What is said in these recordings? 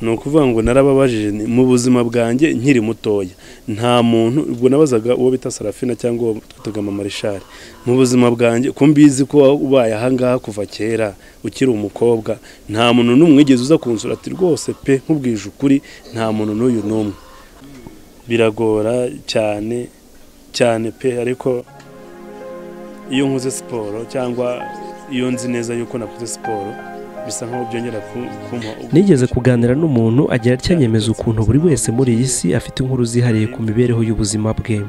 ni ukuvuga ngo narababajije mu buzima bwanjye nkiri mutoya nta muntu ubwo nabazaga uwo bita Sarafina cyangwa uwo twitaga Mama Richard mu buzima bwanjye ko mbizi ko ubaye ahangaha kuva kera ukiri umukobwa nta muntu n'umwigeze uza kunsura ati rwose pe nkubwije ukuri nta muntu n'uyu n'umwe biragora cyane cyane pe ariko iyo nkoze siporo cyangwa iyo nzi neza yuko nakoze siporo bisa nkaho byongera kumpa. Nigeze kuganira n'umuntu agira cyanyemeza ukuntu buri wese muri iyi si afite inkuru zihariye ku mibereho y'ubuzima bwe.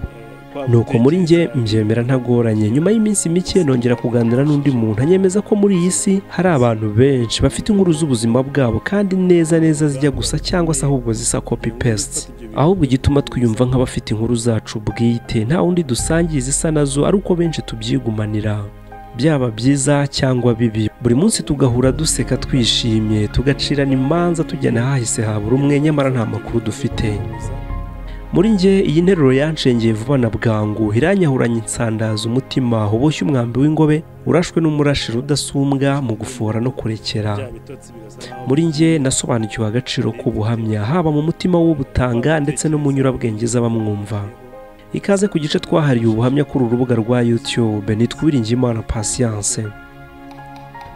Nuko muri nge mbyemera ntagoranye. Nyuma y'iminsi mike nongera kuganira n'undi muntu anyemeza ko muri iyi si hari abantu benshi bafite inkuru z'ubuzima bwabo kandi neza zijya gusa cyangwa se ahubwo zisa copy paste. Ahubwo igituma twiyumva nk'abafite inkuru zacu bwite nta wundi dusangiye zisa nazo ari uko benshi tubyigumanira. Byaba byiza cyangwa bibi buri munsi tugahura duseka twishimye tugacirana imanza tujyana hahise habura umwe nyamara nta makuru dufite. Muri nge iyi nteruro yancengeye vuba na bwangu iranyahuranya insandaza umutima uboshye umwambi w'ingobe urashwe n'umurashira udasumbwa mu gufora no kurekera. Muri nge nasobanukiwe agaciro k'ubuhamya haba mu mutima w'ubutanga ndetse no mu nyurabwenge z'abamwumva. Ikaze ku gice twahariye ubuhamya kuri urubuga rwa YouTube nitwa Uwiringiyimana Patience.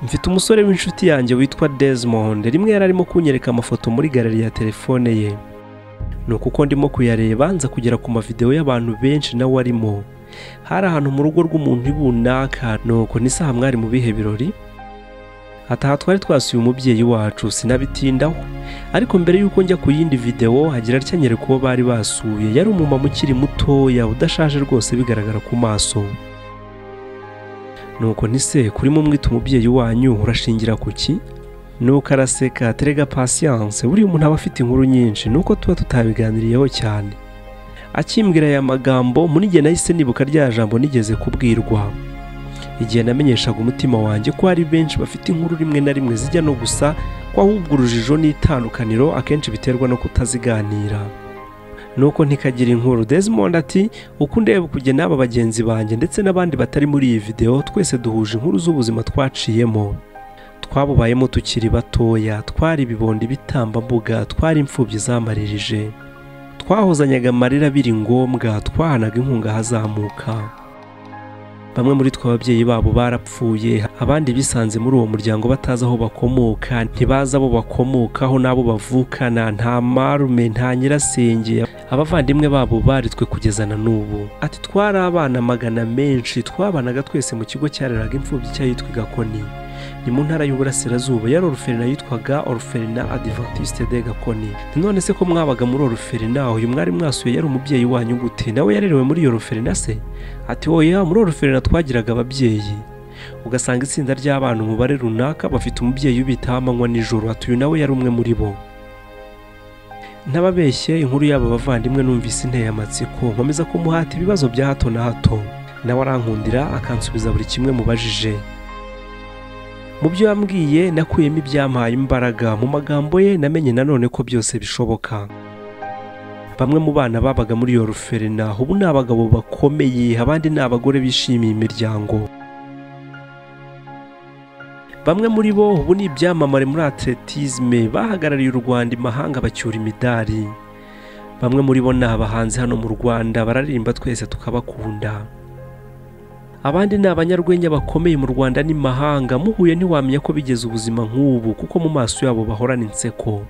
Mfite umusore w'inshuti yanjye witwa Desmond rimwe yararimo kunyereka amafoto muri galeri ya telefone ye. Nuko uko ndimo kuyareba nza kugera ku mavideo y'abantu benshi nawe arimo. Hari ahantu mu rugo rw'umuntu ibunaka nuko ni saha mwari mu bihe birori. Ataha twari twasuye umubyeyi wacu sinabitindaho. Ariko mbere yuko njya ku yindi video hagira cyanyere kuba bari basuye yari umumama ukiri mutoya udashaje rwose bigaragara ku maso. Nuko nise kuri mu mwita umubyeyi wanyu urashingira kuki? Nuko araseka terega Patience buri umuntu aba afite inkuru nyinshi nuko tuba tutabiganiriyeho cyane. Akimbwira aya magambo muri nge nahise nibuka rya jambo nigeze kubwirwa. Igihe namenyeshaga umutima wanjye ko hari benshi bafite inkuru rimwe na rimwe zijya no gusa ko ahubwo urujijo n'itandukaniro akenshi biterwa no kutaziganira. Nuko ntikagira inkuru. Desmond ati uko ndeba kujye n'aba bagenzi banjye ndetse n'abandi batari muri iyi video twese duhuje inkuru z'ubuzima twaciyemo. Twabubayemo tukiri batoya, twari bibondi bitambambuga, twari imfubyi zamaririje. Twahozanyaga amarira biri ngombwa, twahanaga inkunga hazamuka. Bamwe muri twa ababyeyi babo barapfuye, abandi bisanze muri uwo muryango bataza aho bakomoka, ntibaza abo bakomokaho nabo bavukana, nta marume, nta nyirasenge. Abavandimwe babo baritwe kugezana n'ubu. Ati twari abana magana menshi, twabanaga twese mu kigo cyareraga imfubyi cyayitwa Gakoni. Ni mu ntara y'Uburasirazuba yari orphelinat yitwaga Orphelinat Adventiste de Gakoni. None se ko mwabaga muri orphelinat uyu mwari mwasuye yari umubyeyi wanyu gute? Nawe yarerewe muri iyo orphelinat se? Ati oya muri orphelinat twagiraga ababyeyi. Ugasanga itsinda ry'abana umubare runaka bafite umubyeyi ubitaho amanywa nijoro. Ati uyu nawe yari umwe muri bo. Ntababeshye inkuru y'aba bavandimwe numvise inteye amatsiko nkomeza kumuhata ibibazo bya hato na hato. Nawe arankundira akansubiza buri kimwe mubajije. Mu byo yambwiye nakuyemo ibyampaye imbaraga mu magambo ye namenye nanone ko byose bishoboka. Bamwe mu bana babaga muri iyo orphelinat ubu ni abagabo bakomeye abandi ni abagore bishimiye imiryango. Bamwe muri bo ubu ni ibyamamare muri atletisme bahagarariye u Rwanda imahanga bacyura imidari. Bamwe muri bo ni abahanzi hano mu Rwanda bararirimba twese tukabakunda. Abandi ni abanyarwenya bakomeye mu Rwanda n'imahanga muhuye ntiwamenya ko bigeze ubuzima nk'ubu kuko mu maso yabo bahorana inseko.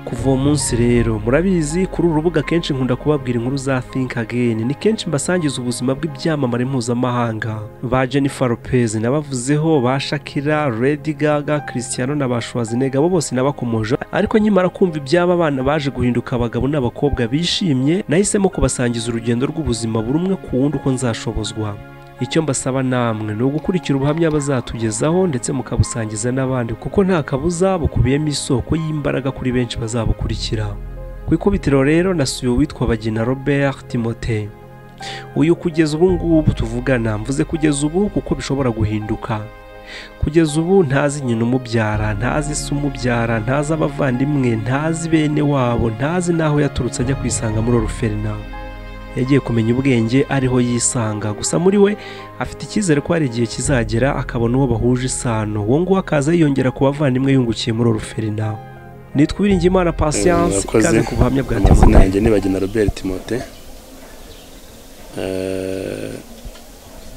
Kuva uwo munsi rero murabizi kuri urubuga kenshi nkunda kubabwira inkuru za Think Again. Ni kenshi mbasangiza ubuzima bw'ibyamamare mpuzamahanga. Ba Jennifer Lopez nabavuzeho, ba Shakira, Lady Gaga, Cristiano na ba Schwarzenegger bo bose nabakomoje. Ariko nyimara kumva ibyaba abana baje guhinduka abagabo n'abakobwa bishimye nahisemo kubasangiza urugendo rw'ubuzima buri umwe ku wundi uko nzashobozwa. Icyo mbasaba namwe ni ugukurikira ubuhamya bazatugezaho ndetse mukabusangiza n'abandi kuko nta kabuza bukubiyemo isoko y'imbaraga kuri benshi bazabukurikira. Ku ikubitiro rero nasuye uwitwa Bagina Robert Timothée. Uyu kugeza ubu ngubu tuvugana mvuze kugeza ubu kuko bishobora guhinduka. Kugeza ubu ntazi nyina umubyara, ntazi se umubyara, ntazi abavandimwe, ntazi bene wabo, ntazi naho yaturutse ajya kwisanga muri orphelinat. yagiye kumenya ubwenge ariho yisanga. Gusa muri we afite icyizere ko hari igihe kizagera akabona uwo bahuje isano, uwo nguwo akaza yiyongera ku bavandimwe yungukiye muri Orphelinat. Nitwa Uwiringiyimana Patience, ikaze ku buhamya bwa Timote. Nanjye nibagina Robert Timote.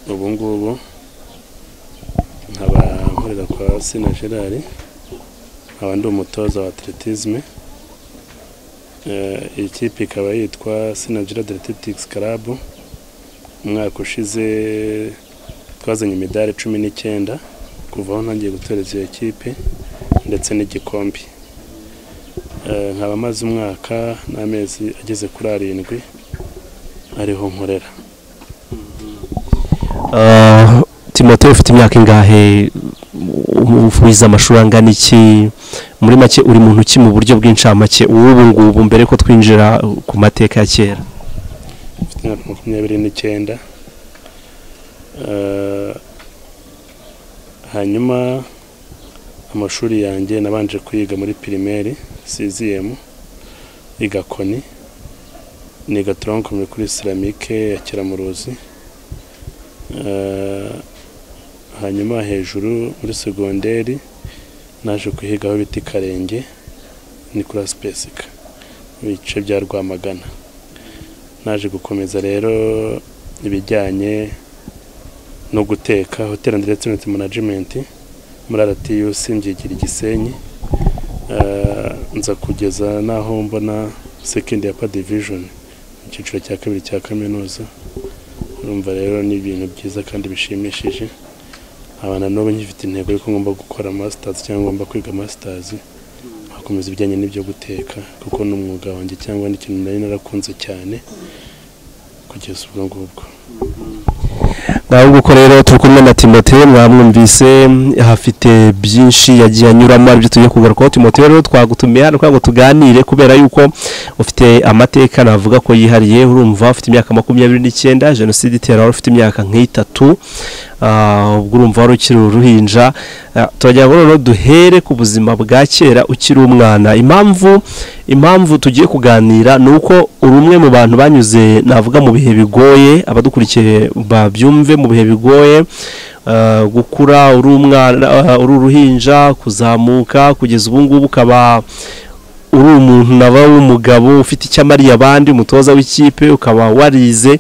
Ubu ngubu nkaba nkorera kwa Sina Gerard, nkaba ndi umutoza wa atletisme. Iyi kipe ikaba yitwa Sina Gerard Athletics Club. Umwaka ushize twazanye imidari 19 kuva aho ntangiye gutoreza iyo kipe ndetse n'igikombe. Nkaba amaze umwaka n'amezi ageze kuri 7 ariho nkorera. Timote, ufite imyaka ingahe? Ufuiza amashuri angana iki? Muri make uri muntu ki mu buryo bw'incamake ubu ngubu mbere ko twinjira ku mateka ya kera? Mfite 29. Hanyuma amashuri yanjye nabanje kuyiga muri primaire CZM igakoni, niga tronc kuri Islamique ya Kiramuruzi. Hanyuma hejuru muri secondaire naje kuhiga aho biti Karenge Nicolas Basic bice bya Rwamagana. Naje gukomeza rero ibijyanye no guteka Hotel and Restaurant Management muri RTUC mbyigira Gisenyi. Nza kugeza naho mbona second upper division mu cyiciro cya kabiri cya kaminuza. Urumva rero ni ibintu byiza kandi bishimishije. Abana n'ubu nkifite intego yo ngomba gukora masters cyangwa ngomba kwiga masters hakomeza ibijyanye n'ibyo guteka, kuko n'umwuga wanjye cyangwa n'ikintu nari narakunze cyane kugeza ubwo ngubwo. Ngaho uko rero turi kumwe na Timote, mwamwumvise hafite byinshi yagiye anyuramo aribyo tugiye kugarukaho. Timote rero twagutumiye hano kugira ngo tuganire kubera yuko ufite amateka navuga ko yihariye. Urumva ufite imyaka 29, jenoside itera ufite imyaka nk'itatu. Ubwo urumva wari ukiri uruhinja. Turagira ngo rero duhere ku buzima bwa kera ukiri umwana. Impamvu tugiye kuganira nuko urumwe mu bantu banyuze navuga mu bihe bigoye, abadukurikiye babyumve mu bihe bigoye, gukura uri umwana, uri uruhinja, kuzamuka kugeza ubu ngubu ukaba uri umuntu naba w'umugabo ufite icyamariye abandi, umutoza w'ikipe, ukaba warize,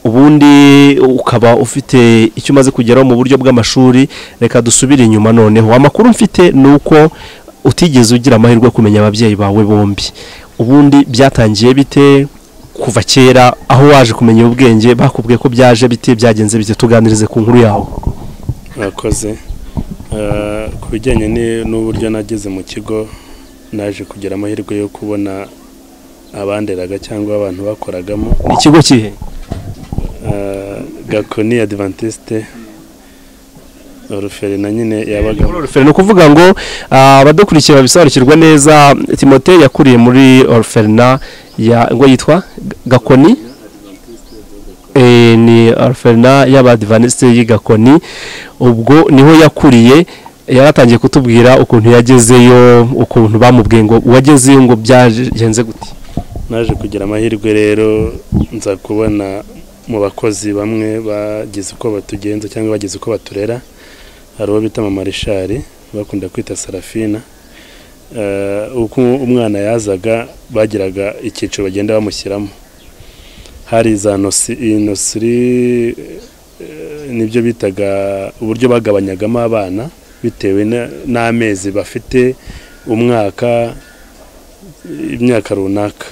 ubundi ukaba ufite icyo umaze kugeraho mu buryo bw'amashuri. Reka dusubire inyuma noneho. Amakuru mfite nuko utigeze ugira amahirwe kumenya ababyeyi bawe bombi. Ubundi byatangiye bite kuva kera aho waje kumenya ubwenge? Bakubwiye ko byaje bite, byagenze bite? Tuganirize ku nkuru yawe. Murakoze. Ku bijyanye n'uburyo nageze mu kigo, naje kugira amahirwe yo kubona abanderaga cyangwa abantu bakoragamo. Ikigo kihe? Gakoni Adventiste Orphelinat nyine yabaga. Orphelinat no kuvuga ngo abadukurikiye babisobanukirwa neza. Timote yakuriye muri Orphelinat ngo yitwa Gakoni. Ni Orphelinat y'Abadventiste y'Igakoni. Ubwo niho yakuriye. Yaratangiye kutubwira ukuntu yagezeyo, ukuntu bamubwiye ngo wagezeyo ngo byagenze gute. Naje kugira amahirwe rero nza kubona mu bakozi bamwe bagize uko batugenza cyangwa bagize uko baturera. Hari uwo bita Mama Richard bakunda kwita Sarafina. Uko umwana yazaga bagiraga icyiciro bagenda bamushyiramo. Hari za nosiri nibyo bitaga uburyo bagabanyagamo abana bitewe n'amezi bafite, umwaka, imyaka runaka.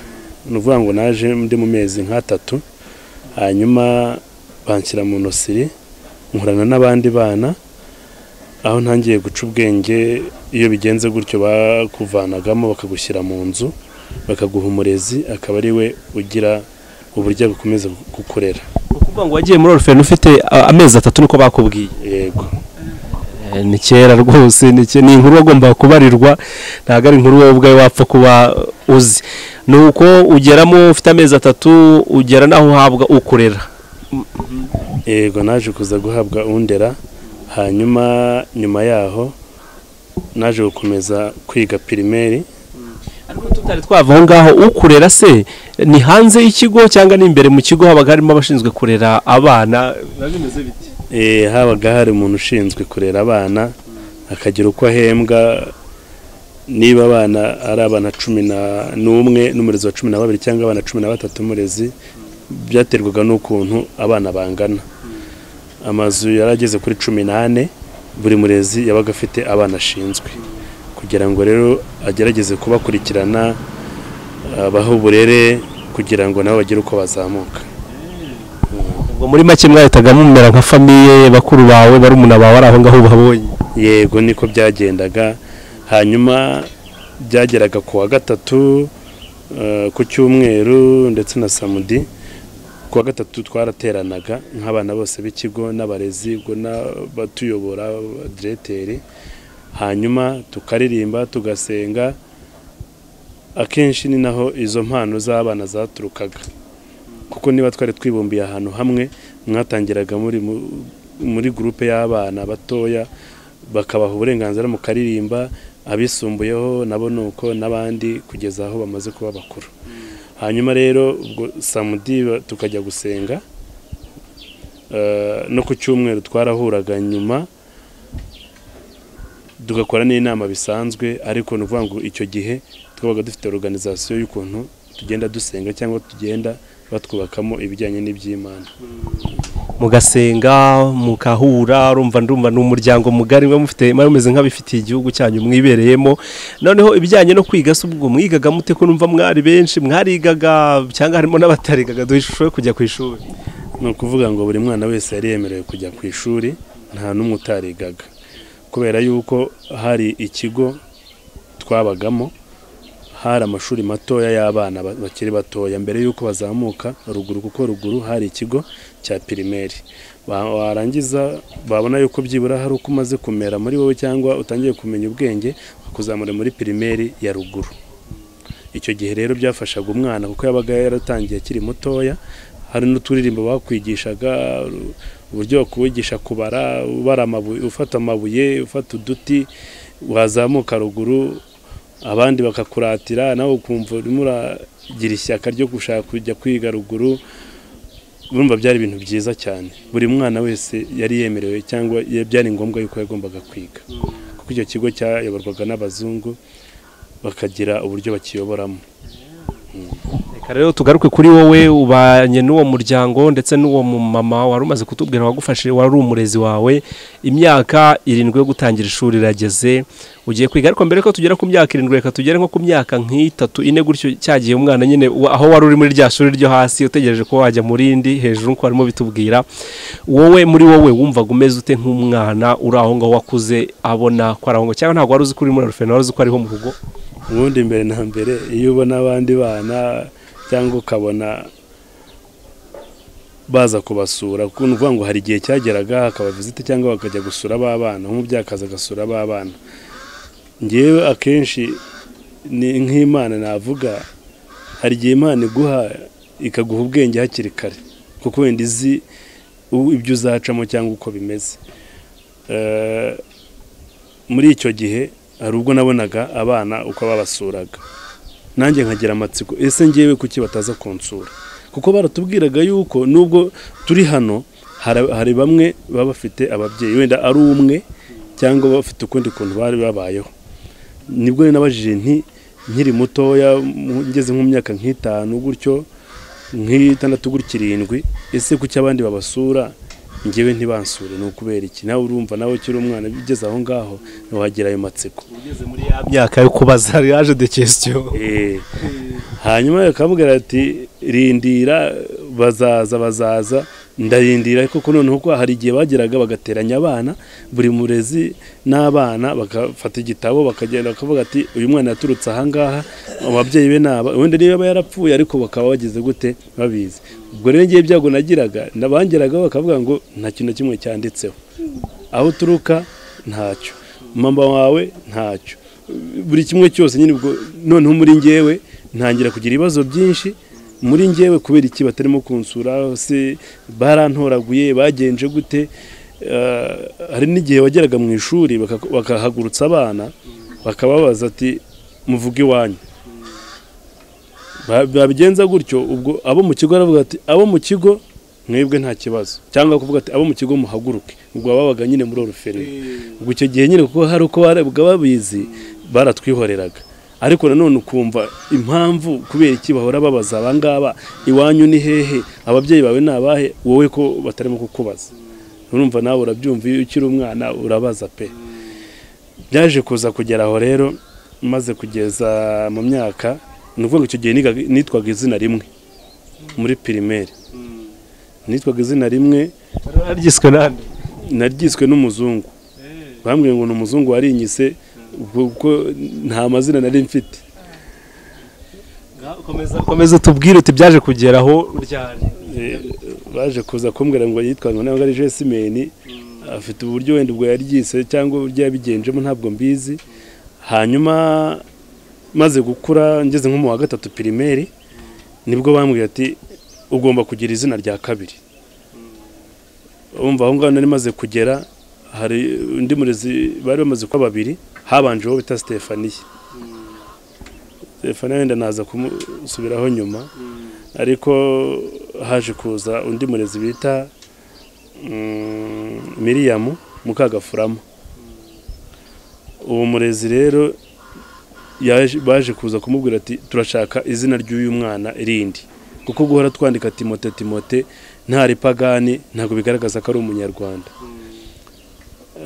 Nuvuga ngo naje ndi mu mezi nk'3, hanyuma banshyira mu nosiri nkurana n'abandi bana. Aho ntangiye guca ubwenge, iyo bigenze gutyo bakuvanagamo bakagushyira mu nzu, bakaguha umurezi, akaba ari we ugira uburyo gukomeza gukorera. Ukuvuga ngo wagiye muri Orphelinat ufite amezi 3 niko bakubwiye? Yego. Ni kera rwose, ni inkuru agomba kubarirwa, ntago ari inkuru wowe ubwawe wapfa kuba uzi. Nuko ugeramo ufite amezi 3 ugera naho uhabwa ukorera. Yego, naje kuza guhabwa undera. Hanyuma nyuma yaho naje gukomeza kwiga primaire ariko tutari twava aho ngaho ukurera se ni hanze y'ikigo cyangwa ni imbere mu kigo habaga harimo abashinzwe kurera abana bimeze biti? Habaga hari umuntu ushinzwe kurera abana akagira uko ahembwa, niba abana ari abana 11 n'umurezi wa 12 cyangwa abana 13 umurezi, byaterwaga n'ukuntu abana bangana. Amazu yarageze kuri 18, buri murezi yabaga afite abana ashinzwe, kugira ngo rero agerageze kubakurikirana, abaho uburere kugira ngo nabo bagire uko bazamuka. Ubwo muri make mwahitaga mumera nka famiye, bakuru bawe barumuna bawe ari aho ngaho babonye? Yego, niko byagendaga. Hanyuma byageraga ku wa gatatu, ku cyumweru ndetse na samedi. Ku wa gatatu twarateranaga nk'abana bose b'ikigo n'abarezi, ubwo n'abatuyobora direteri, hanyuma tukaririmba tugasenga. Akenshi ni naho izo mpano z'abana zaturukaga, kuko niba twari twibumbiye ahantu hamwe, mwatangiraga muri groupe y'abana batoya, bakabaha uburenganzira mu karirimba, abisumbuyeho nabo nuko n'abandi kugeza aho bamaze kuba bakuru. Hanyuma rero ubwo samedi tukajya gusenga, no ku cyumweru twarahuraga nyuma tugakora n'inama bisanzwe, ariko nuvuga ngo icyo gihe twabaga dufite organisation y'ukuntu tugenda dusenga cyangwa tugenda batwubakamo ibijyanye n'iby'Imana. Mugasenga mukahura, urumva ndumva n'umuryango mugari mwe mufite mumeze nk'abifitiye igihugu cyanyu mwibereyemo. Noneho ibijyanye no kwiga se ubwo mwigaga mute ko numva mwari benshi, mwarigaga cyangwa harimo n'abatarigaga duhishwe kujya ku ishuri? No kuvuga ngo buri mwana wese yari yemerewe kujya ku ishuri, nta n'umwe utarigaga, kubera yuko hari ikigo twabagamo, hari amashuri matoya y'abana bakiri batoya mbere yuko bazamuka ruguru, kuko ruguru hari ikigo cya primaire. Warangiza babona yuko byibura hari uko umaze kumera muri wowe cyangwa utangiye kumenya ubwenge, bakuzamura muri primaire ya ruguru. Icyo gihe rero byafashaga umwana kuko yabaga yaratangiye akiri mutoya, hari n'uturirimbo bakwigishaga, uburyo bakwigisha kubara, ubara amabuye, ufata amabuye, ufata uduti, wazamuka ruguru abandi bakakuratira, nawe ukumva urimo uragira ishyaka ryo gushaka kujya kwiga ruguru. Urumva byari ibintu byiza cyane, buri mwana wese yari yemerewe cyangwa byari ngombwa yuko yagombaga kwiga, kuko icyo kigo cyayoborwaga n'abazungu bakagira uburyo bakiyoboramo. Rero tugaruke kuri wowe, ubanye n'uwo muryango ndetse n'uwo mama wari umaze kutubwira wagufashije, wari umurezi wawe. Imyaka 7 yo gutangira ishuri irageze, ugiye kwiga, ariko mbere ko tugera ku myaka 7 reka tugere nko ku myaka 3 4 gutyo, cyagiye umwana nyine aho wari uri muri rya shuri ryo hasi utegereje ko wajya mu rindi hejuru nko harimo bitubwira. Wowe muri wowe wumvaga umeze ute nk'umwana uri aho ngaho wakuze abona ko araho, cyangwa ntabwo wari uzi ko uri muri orphelinat, wari uzi ko ariho mu rugo? Ubundi mbere na mbere iyo ubona abandi bana cyangwa ukabona baza kubasura, kuko nuvuga ngo hari igihe cyageraga hakaba visite cyangwa bakajya gusura abana, nk'umubyakaza agasura abana. Ngewe akenshi ni nk'Imana navuga, hari igihe Imana iguha ikaguha ubwenge hakiri kare, kuko wenda izi ibyo uzacamo cyangwa uko bimeze. Muri icyo gihe hari ubwo nabonaga abana uko babasuraga, nanjye nkagira amatsiko, ese ngewe kuki bataza konsura? Kuko baratubwiraga yuko nubwo turi hano hari bamwe baba bafite ababyeyi, wenda ari umwe cyangwa bafite ukundi kuntu bari babayeho. Nibwo nabajije nti nkiri mutoya, ngeze nko myaka 5 gutyo, 6 gutyo 7, ese kuki abandi babasura ngewe ntibansure? Ni ukubera iki? Nawe urumva nawe kiri umwana bigeze aho ngaho wagira ayo matsiko, ugeze muri ya myaka yo kubaza yaje de question. Hanyuma akamubwira ati rindira bazaza, ndarindira, kuko noneho ko hari igihe bageraga bagateranya abana, buri murezi n'abana bakafata igitabo bakagenda bakavuga ati uyu mwana yaturutse aha ngaha, ababyeyi be naba wenda niba yarapfuye ariko bakaba bageze gute babizi. Ubwo rero ngiye byago nagiraga, nabangeraga bakavuga ngo nta kintu kimwe cyanditseho, aho uturuka ntacyo, mama wawe ntacyo, buri kimwe cyose nyine. Ubwo noneho muri ngewe ntangira kugira ibibazo byinshi muri ngewe, kubera iki batarimo kunsura, se barantoraguye bagenje gute? Hari n'igihe wageraga mu ishuri bakahagurutsa abana bakababaza ati muvuge iwanyu, babigenza gutyo ubwo abo mu kigo aravuga ati abo mu kigo mwebwe nta kibazo cyangwa kuvuga ati abo mu kigo muhaguruke ubwo babaga nyine muri oruferi ubwo icyo gihe nyine kuko hari uko babizi baratwihoreraga ariko nanone ukumva impamvu kubera iki bahora babaza abangaba iwanyu ni hehe ababyeyi bawe nabahe wowe ko batarimo kukubaza urumva nawe urabyumva iyo ukiri umwana urabaza pe byaje kuza kugera aho rero maze kugeza mu myaka nuvuga icyo gihe nitwaga izina rimwe muri primaire nitwaga izina rimwe naryiswe n'umuzungu bambwiye ngo ni umuzungu warinyise ubwo nta mazina nari mfite komeza tubwire uti byaje kugeraho ryari baje kuza kumbwira ngo yitwaga nawe ari Jesimeni afite uburyo wenda ubwo yaryise cyangwa uburyo yabigenjemo ntabwo mbizi hanyuma maze gukura ngeze nko mu wa gatatu primaire nibwo bambwiye ati ugomba kugira izina rya kabiri umva aho ngaho nari maze kugera hari undi murezi bari bamaze kuba babiri habanje uwo bita Stefania wenda naza kumusubiraho nyuma ariko haje kuza undi murezi bita Miriam Mukagafurama uwo murezi rero baje kuza kumubwira ati turashaka izina ry'uyu mwana irindi kuko guhora twandika Timote ntari pagani ntabwo bigaragaza ko ari umunyarwanda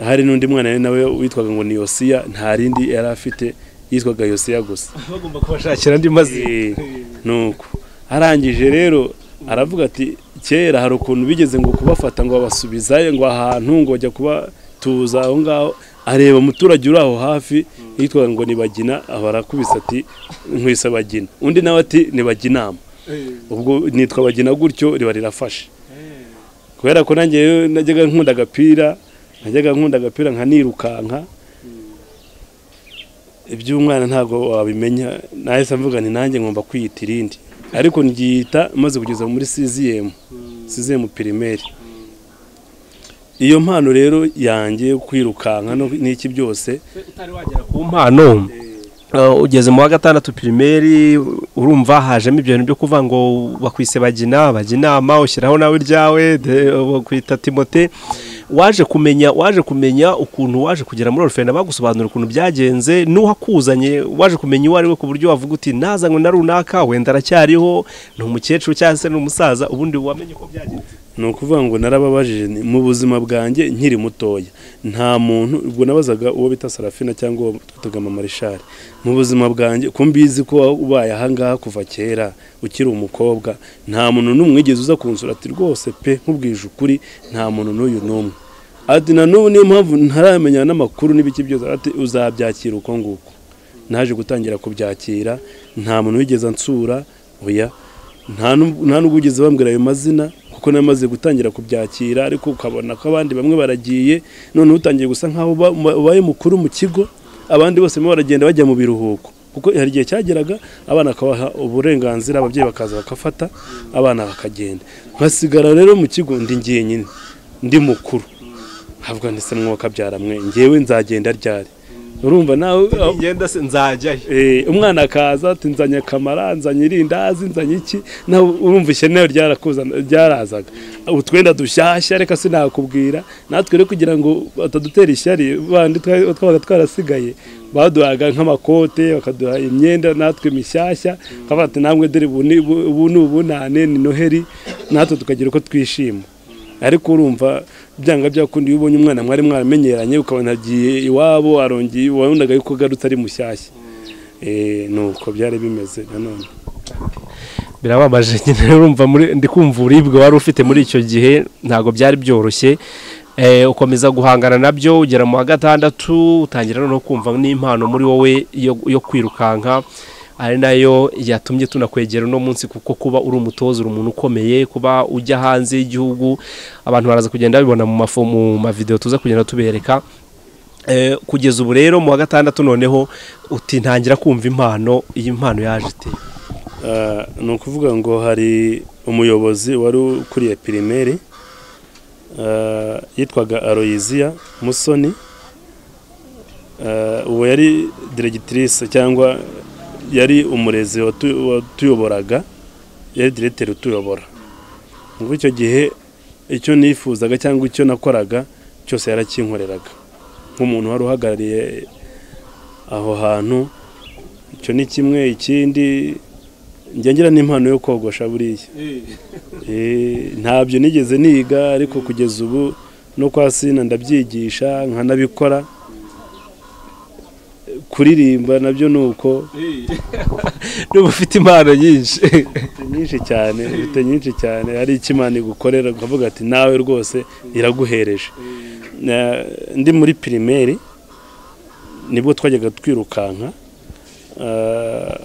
hari n'undi mwana nawe witwaga ngo ni Yosiya nta rindi yari afite yitwaga Yosiya gusa bagomba kubashakira andi mazina nuko arangije rero aravuga ati kera hari ukuntu bigeze ngo kubafata ngo babasubizayo ngo ahantu ngo bajya kuba tuza aho ngaho areba umuturage uri aho hafi yitwaga ngo ni Bagina abarakubise ati nkwise Bagina undi nawe ati ni Baginama ubwo nitwa Bagina gutyo riba rirafashe kubera ko nanjye najyaga nkunda agapira nkanirukanka iby'umwana ntabwo wabimenya nahise mvuga ni nanjye ngomba kwiyita irindi ariko ngiyita maze kugeza muri siziyemu primaire iyo mpano rero yanjye kwirukanka n'iki byose utari wagera ku mpano ugeze mu wa gatandatu primaire urumva hajemo ibyo bintu byo kuvuga ngo bakwise Baginama ushyiraho nawe ryawe kwita Timote waje kumenya ukuntu waje kugera muri oruferi bagusobanura ukuntu byagenze n'uhakuzanye waje kumenya uwo ari we ku buryo wavuga uti nazanywe na runaka wenda aracyariho ni umukecuru cyangwa se n'umusaza ubundi wamenye ko byagenze ni ukuvuga ngo narababajije mu buzima bwanjye nkiri mutoya nta muntu ubwo nabazaga uwo bita Sarafina cyangwa uwo twitaga Marishari mu buzima bwanjye ko mbizi ko ubaye ahangaha kuva kera ukiri umukobwa nta muntu n'umwe wigeze uza kunsura ati rwose pe nkubwije ukuri nta muntu n'uyu n'umwe ati na n'ubu niyo mpamvu ntaramenya n'amakuru n'ibiki byose ati uzabyakira uko nguko naje gutangira kubyakira nta muntu wigeze ansura oya nta n'ubwo ugeze bambwira ayo mazina kuko namaze gutangira kubyakira ariko ukabona ko abandi bamwe baragiye none utangiye gusa nkaho ubaye mukuru mu kigo abandi bose baragenda bajya mu biruhuko kuko hari igihe cyageraga abana akabaha uburenganzira ababyeyi bakaza bakafata abana bakagenda nkasigara rero mu kigo ndi ngiye nyine ndi mukuru havuga ndetse mwakabyara mwe ngewe nzagenda ryari urumva nawe ngenda se nzajya umwana akaza ati nzanye kamara nzanye irindazi nzanye iki nawe urumva ishyene ryarazaga utwenda dushyashya reka sinakubwira natwe rero kugira ngo batadutera ishyari bandi twabaga twarasigaye baduhaga nk'amakote bakaduha imyenda natwe mishyashya kabati namwe dore ubu n'ubunane ni Noheri natwe tukagira uko twishima ariko urumva byanga byakundi iyo ubonye umwana mwari mwaramenyeranye ukabona agiye iwabo arongeye wabonaga yuko garutse ari mushyashya nuko byari bimeze nanone birababaje nyine urumva ndi kumva uribwe wari ufite muri icyo gihe ntago byari byoroshye ukomeza guhangana nabyo ugera mu wa gatandatu utangira no kumva n'impano muri wowe yo kwirukanka ari nayo yatumye tunakwegera no munsi kuko kuba uri umutoza uri umuntu ukomeye kuba ujya hanze y'igihugu abantu baraza kugenda babibona mu mavideo tuza kugenda tubereka kugeza ubu rero mu wa gatandatu noneho uti ntangira kumva impano iyi mpano yaje ite ni ukuvuga ngo hari umuyobozi wari ukuriye primaire yitwaga Aloysia Musoni uwo yari directrice cyangwa yari umurezi watuyoboraga, yari diregiteri utuyobora. Muri icyo gihe icyo nifuzaga cyangwa icyo nakoraga cyose yarakinkoreraga nk'umuntu wari uhagarariye aho hantu. Icyo ni kimwe. Ikindi ngira n'impano yo kogosha buriya, ntabyo nigeze niga, ariko kugeza ubu no kwa Sina ndabyigisha nkanabikora. Kuririmba nabyo nuko. N'ubu ufite impano nyinshi nyinshi cyane, hari ikimana igukorera ukavuga ati nawe rwose iraguhereje. Ndi muri primaire nibwo twajyaga twirukanka,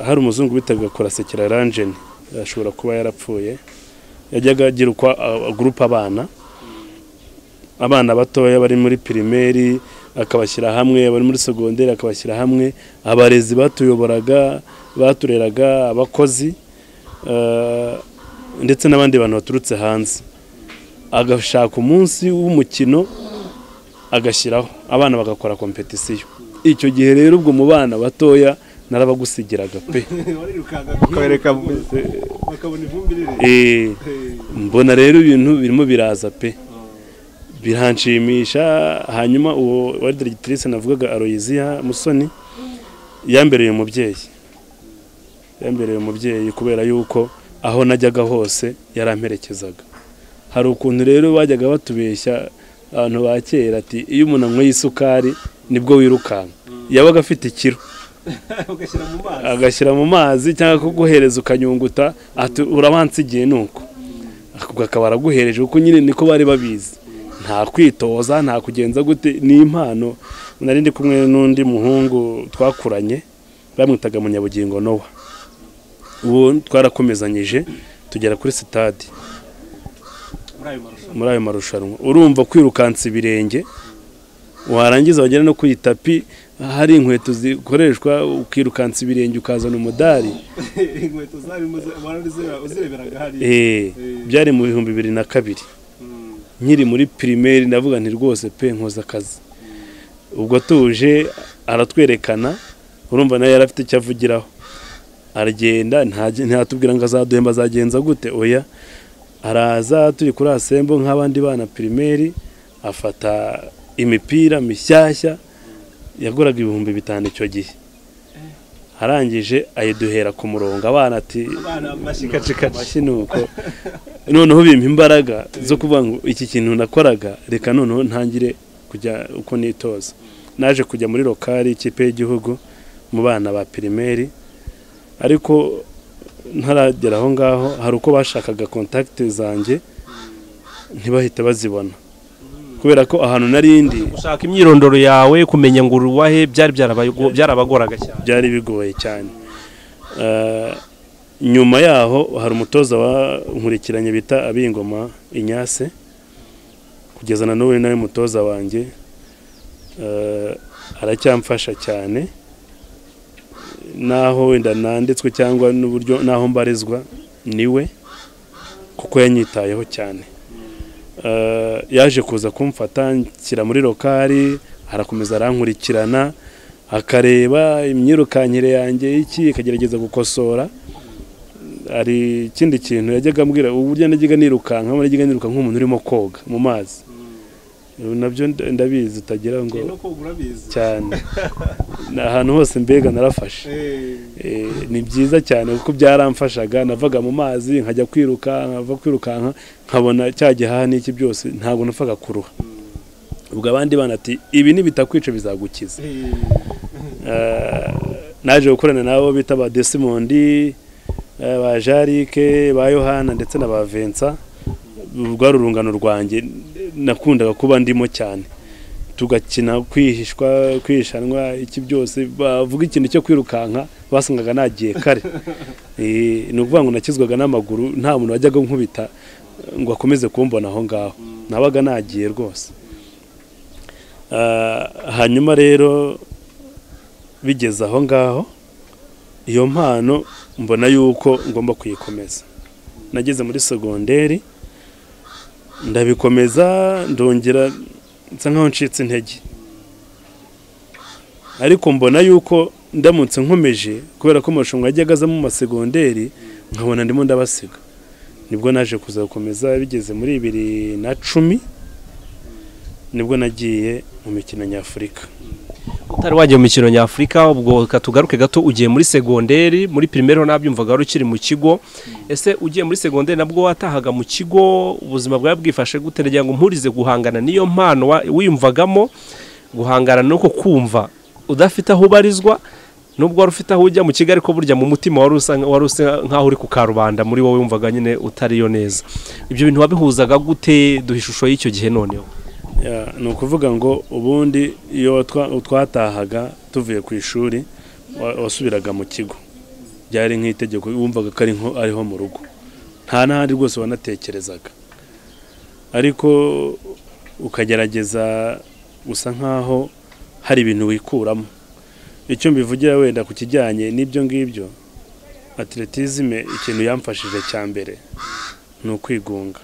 hari umuzungu bitaga Korasekera Ranjeni, ashobora kuba yarapfuye, yajyaga agira uko groupe abana batoya bari muri primaire akabashyira hamwe, abari muri secondaire akabashyira hamwe, abarezi batuyoboraga, batureraga, abakozi, ndetse n'abandi bantu baturutse hanze. Agashaka umunsi w'umukino agashyiraho, abana bagakora competition. Icyo gihe rero ubwo mu bana batoya narabagusigiraga pe. Mbona rero ibintu birimo biraza pe, biranshimisha. Hanyuma uwo wari diregitrise navugaga Aloysia Musoni yambereye umubyeyi kubera yuko aho najyaga hose yaramperekezaga. Hari ukuntu rero bajyaga batubeshya abantu ba kera ati iyo umuntu anyweye isukari nibwo wirukanka. Yabaga afite ikiro agashyira mu mazi cyangwa kuguhereza ukanyunguta ati urabansigiye nuko akaba araguhereje, kuko nyine niko bari babizi, nta kwitoza nta kugenza gute. Ni impano. Nari ndi kumwe n'undi muhungu twakuranye bamwitaga Munyabugingo Nowa, ubu twarakomezanyije tugera kuri stade muri ayo marushanwa. Urumva kwirukansa ibirenge, warangiza wagera no kuyitapi, hari inkweto zikoreshwa ukirukansa ibirenge ukazana umudari. Inkweto uzireberaga hari byari mu 2002 nkiri muri primaire. Ndavuga nti rwose pe nkoza akazi. Ubwo tuje aratwerekana, urumva naye yarafite icyo avugiraho, aragenda ntatubwira ngo azaduhemba azagenza gute. Oya, araza turi kuri asembo nk'abandi bana primaire, afata imipira mishyashya yagoraga 5,000 icyo gihe. Arangije ayiduhera ku murongo, abana ati mashinuko. Noneho bimpa imbaraga zo kuvuga ngo iki kintu nakoraga reka noneho ntangire kujya uko nitoza. Naje kujya muri lokali ikipe y'igihugu mu bana ba primaire, ariko ntaragera aho ngaho hari uko bashakaga contact zanjye ntibahite bazibona, kubera ko ahantu narindi ushaka imyirondoro yawe kumenya ngo uruwahe byarabagoraga cyane, byari bigoye cyane. Nyuma yaho hari umutoza wa nkurikiranye bita Abingoma Inyase, kugeza na none nawe mutoza wanjye, aracyamfasha cyane. Naho wenda nanditswe cyangwa n'uburyo naho mbarizwa niwe, kuko yanyitayeho cyane. Yaje kuza kumfata nshyira muri lokali, arakomeza arankurikirana, akareba imyirukankire yanjye iki, akagerageza gukosora. Ari ikindi kintu yajyaga ambwira, uburyo najyaga nirukanka nk'umuntu urimo koga mu mazi. Nabyo ndabizi utagira ngo cyane. Ahantu hose mbega narafashe. Ni byiza cyane kuko byaramfashaga. Navaga mu mazi nkajya kwirukanka nkabona cyagihaha n'iki byose, ntabwo nafaga kuruha. Ubwo abandi bana ati ibi nibitakwica bizagukiza. Naje gukorana nabo bita ba Desmond, ba Jarike, ba Yohana ndetse na ba Vincent. Rwa rurungano rwanjye nakundaga kuba ndimo cyane, tugakina kwihishanwa iki byose. Bavuga ikintu cyo kwirukanka basangaga nagiye kare. Ni ukuvuga ngo nakizwaga n'amaguru, nta muntu wajyaga nkubita ngo akomeze kumbona aho ngaho, nabaga nagiye rwose. Hanyuma rero bigeze aho ngaho, iyo mpano mbona yuko ngomba kuyikomeza. Nageze muri secondaire ndabikomeza, ndongera nsa nkaho ncitse intege, ariko mbona yuko ndamutse nkomeje kubera ko amarushanwa yajyaga aza mu masegonderi nkabona ndimo ndabasiga, nibwo naje kuza gukomeza bigeze muri 2010 nibwo nagiye mu mikino nyafurika. Utari wagiye mu mikino nyafurika, ubwo katugaruke gato, ugiye muri segonderi, muri primaire nabyumvaga wari ukiri mu kigo. Ese ugiye muri segonderi nabwo watahaga mu kigo, ubuzima bwawe bwifashe gute? Ndagira ngo mpurize guhangana niyo mpano wiyumvagamo, guhangana nuko kumva udafite aho ubarizwa, nubwo wari ufite aho ujya mu Kigali, ko burya mu mutima wari usa nkaho uri ku karubanda, muri wowe wumvaga nyine utariyo neza. Ibyo bintu wabihuzaga gute? Duha ishusho y'icyo gihe noneho. Ni ukuvuga ngo ubundi iyo twatahaga tuvuye ku ishuri wasubiraga mu kigo, byari nk'itegeko, wumvaga ko ariho mu rugo, nta n'ahandi rwose wanatekerezaga, ariko ukagerageza gusa nkaho hari ibintu wikuramo. Icyo mbivugira wenda ku kijyanye n'ibyo ngibyo, atletisme ikintu yamfashije cya mbere ni ukwigunga.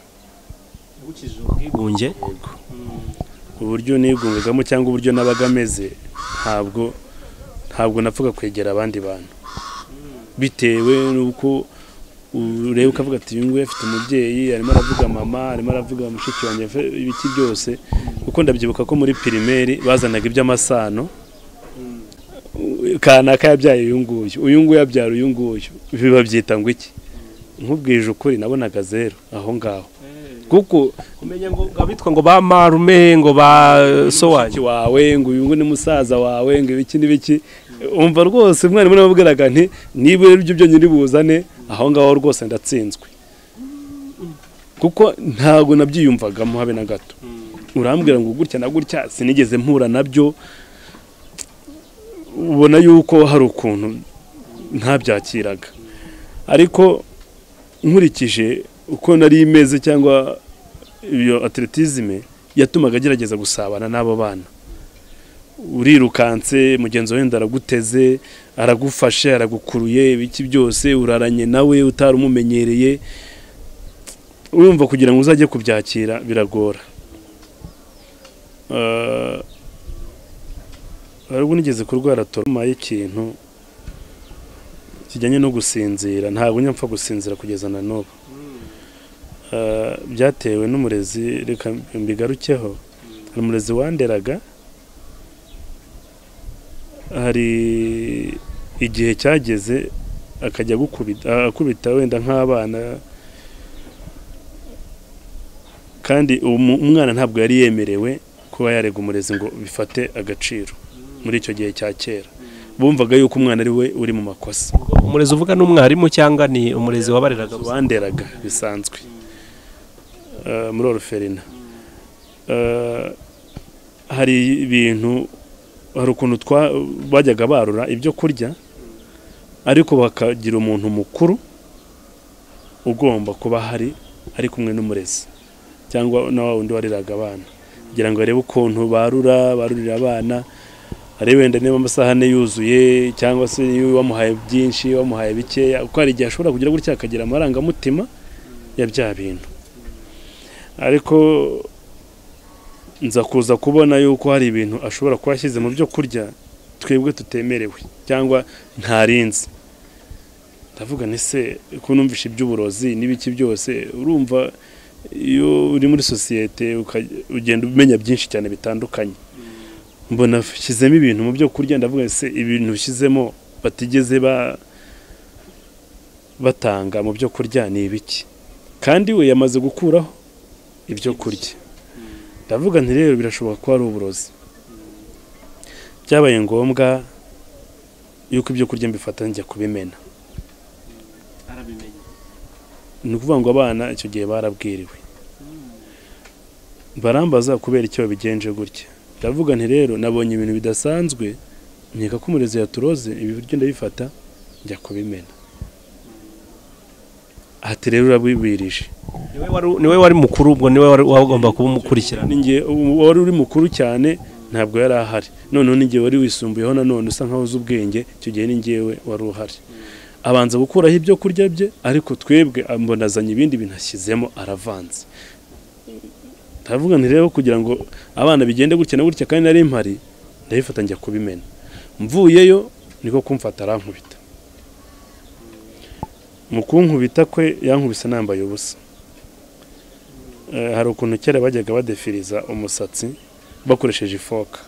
Ubwigunge, uburyo nigungagamo cyangwa uburyo nabaga meze, ntabwo napfuka kwegera abandi bantu, bitewe nuko ureba ukavuga ati uyu nguyu afite umubyeyi, arimo aravuga mama, arimo aravuga mushiki wanjye, ibiki byose. Kuko ndabyibuka ko muri primaire bazanaga iby'amasano, kanaka yabyaye uyu nguyu yabyara uyu nguyu, biba byita ngo iki? Nkubwije ukuri nabonaga zero aho ngaho, kuko umenya ngo abitwa ngo ba marume, ngo ba sowanyi wawe, ngo uyu ngo ni musaza wawe, ngo ibiki n'ibiki. Umva rwose umwarimu nababwiraga nti niba ibyo byo nyiri buzane aho ngaho rwose ndatsinzwe, kuko ntago nabyiyumvagamo habe na gato. Urambwira ngo gutya na gutya, sinigeze mpura nabyo. Ubona yuko hari ukuntu ntabyakiraga, ariko nkurikije uko nari imeze cyangwa iyo atletisme yatumaga agerageza gusabana n'abo bana. Urirukanse, mugenzi wawe ndaraguteze, aragufashe, aragukuruye, ibiki byose, uraranye nawe utarumumenyereye, urumva kugira ngo uzajye kubyakira biragora. Ariko nigeze kurwara toroma y'ikintu kijyanye no gusinzira, ntabwo nyapfa gusinzira kugeza na n'ubu. Byatewe n'umurezi, reka mbigarukeho. Hari umurezi wanderaga, hari igihe cyageze akajya akubita wenda nk'abana, kandi umwana ntabwo yari yemerewe kuba yarega umurezi ngo bifate agaciro. Muri icyo gihe cya kera bumvaga yuko umwana ari we uri mu makosa. Umurezi uvuga n'umwarimu cyangwa ni umurezi wabareraga? Wanderaga bisanzwe muri Orphelinat. Hari ibintu, hari ukuntu bajyaga barura ibyo kurya, ariko bakagira umuntu mukuru ugomba kuba ari kumwe n'umurezi cyangwa na wundi wariraga abana, kugira ngo arebe ukuntu barurira abana, ari wenda niba amasahane yuzuye cyangwa se wamuhaye byinshi, wamuhaye bikeya, uko hari igihe ashobora kugira gutya akagira amarangamutima ya bya bintu. Ariko nza kuza kubona yuko hari ibintu ashobora kuba ashyize mu byo kurya twebwe tutemerewe cyangwa ntarinzi. Ndavuga ni se ko numvishe iby'uburozi n'ibiki byose, urumva iyo uri muri societe ugenda umenya byinshi cyane bitandukanye. Mbona shyizemo ibintu mu byo kurya, ndavuga se ibintu ushyizemo batigeze batanga mu byo kurya ni ibiki? Kandi we yamaze gukuraho ibyo kurya. Ndavuga nti rero birashoboka ko ari uburozi. Byabaye ngombwa yuko ibyo kurya mbifata njya kubimena. Ni ukuvuga ngo abana icyo gihe barabwiriwe, barambaza kubera icyo bigenje gutya. Ndavuga nti rero nabonye ibintu bidasanzwe, nkeka ko umurezi yaturoze, ibi biryo ndabifata njya kubimena. Ati rero urabibirije. Niwe wari mukuru, ubwo niwe wagomba kumukurikirana? Ninjye wari uri mukuru cyane, ntabwo yari ahari. Noneho ninjye wari wisumbuyeho, nanone usa nkaho uzi ubwenge, icyo gihe ninjyewe wari uhari. Abanza gukuraho ibyo kurya bye, ariko twebwe ambonazanye ibindi bintu ashyizemo, aravanze. Ndavuga nti rero kugira ngo abana bigende gutya na gutya kandi nari mpari, ndabifata njya kubimena. Mvuyeyo niko kumfata arankubita. Mu kunkubita kwe yankubise nambaye ubusa. Hari ukuntu kera bajyaga badefiriza umusatsi bakoresheje ifoka.